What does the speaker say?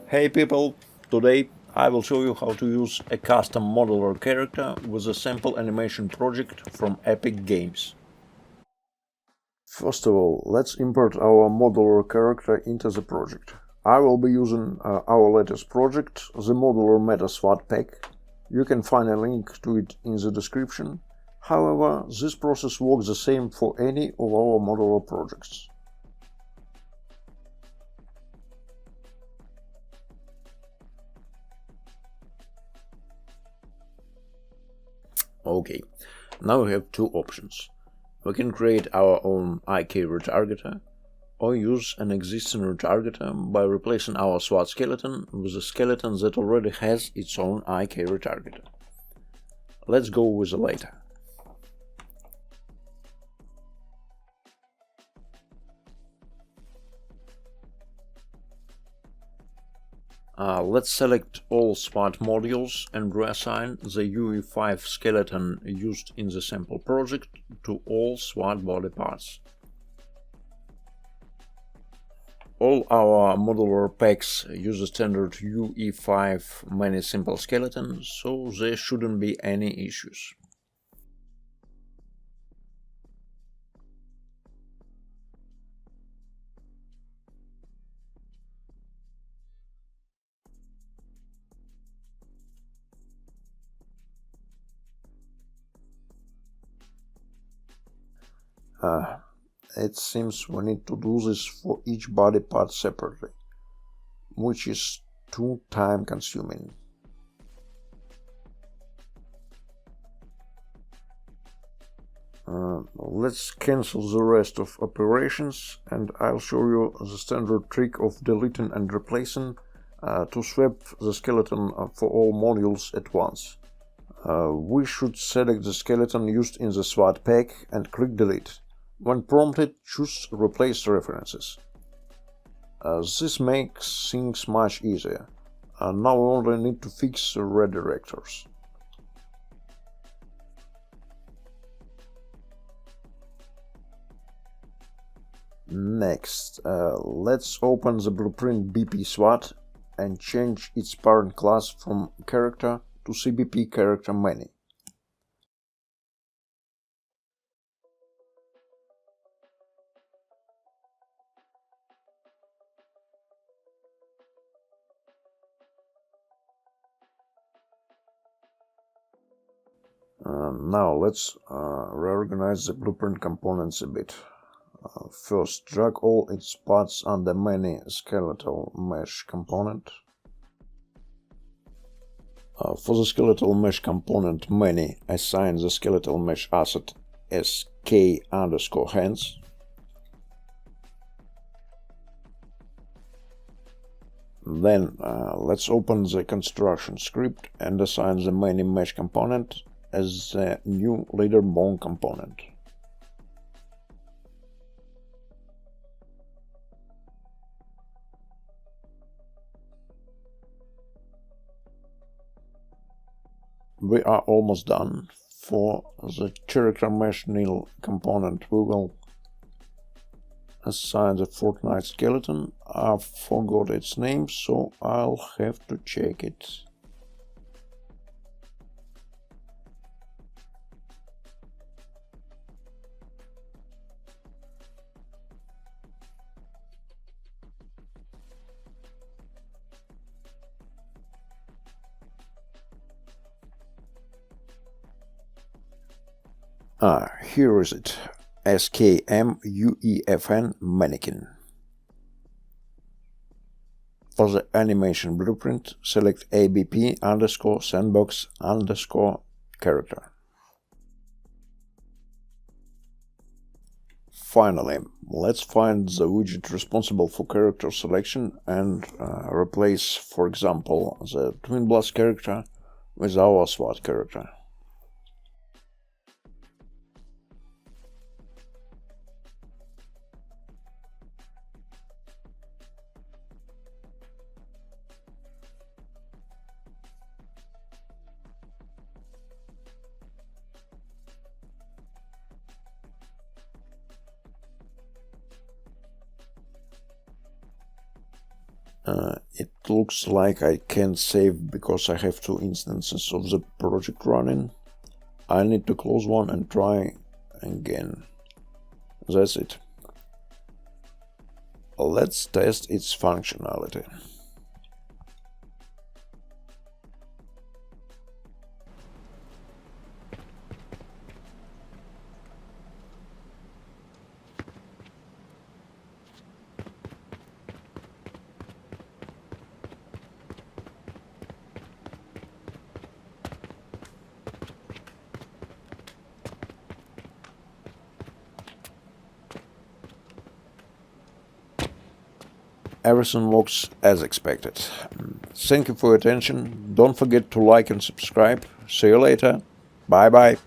Hey people, today I will show you how to use a custom modular character with a sample animation project from Epic Games. First of all, let's import our modular character into the project. I will be using our latest project, the Modular Meta SWAT pack. You can find a link to it in the description. However, this process works the same for any of our modular projects. Okay, now we have two options. We can create our own IK retargeter, or use an existing retargeter by replacing our SWAT skeleton with a skeleton that already has its own IK retargeter. Let's go with the latter. Let's select all SWAT modules and reassign the UE5 skeleton used in the sample project to all SWAT body parts. All our modular packs use a standard UE5 many simple skeleton, so there shouldn't be any issues. It seems we need to do this for each body part separately, which is too time consuming. Let's cancel the rest of operations, and I'll show you the standard trick of deleting and replacing to swap the skeleton for all modules at once. We should select the skeleton used in the SWAT pack and click delete. When prompted, choose replace references. This makes things much easier. Now we only need to fix the redirectors. Next, let's open the blueprint BP SWAT and change its parent class from character to CBP character many. Now let's reorganize the blueprint components a bit. First, drag all its parts under many skeletal mesh component. For the skeletal mesh component many, assign the skeletal mesh asset as k_hands. Then let's open the construction script and assign the many mesh component as the new leader bone component. We are almost done. For the character mesh nil component, we will assign the Fortnite skeleton. I forgot its name, so I'll have to check it. Here is it. SKMUEFN mannequin. For the animation blueprint, select ABP_sandbox_character. Finally, let's find the widget responsible for character selection and replace, for example, the Twin Blast character with our SWAT character. It looks like I can't save because I have two instances of the project running. I need to close one and try again. That's it. Let's test its functionality. Everything looks as expected. Thank you for your attention. Don't forget to like and subscribe. See you later. Bye bye.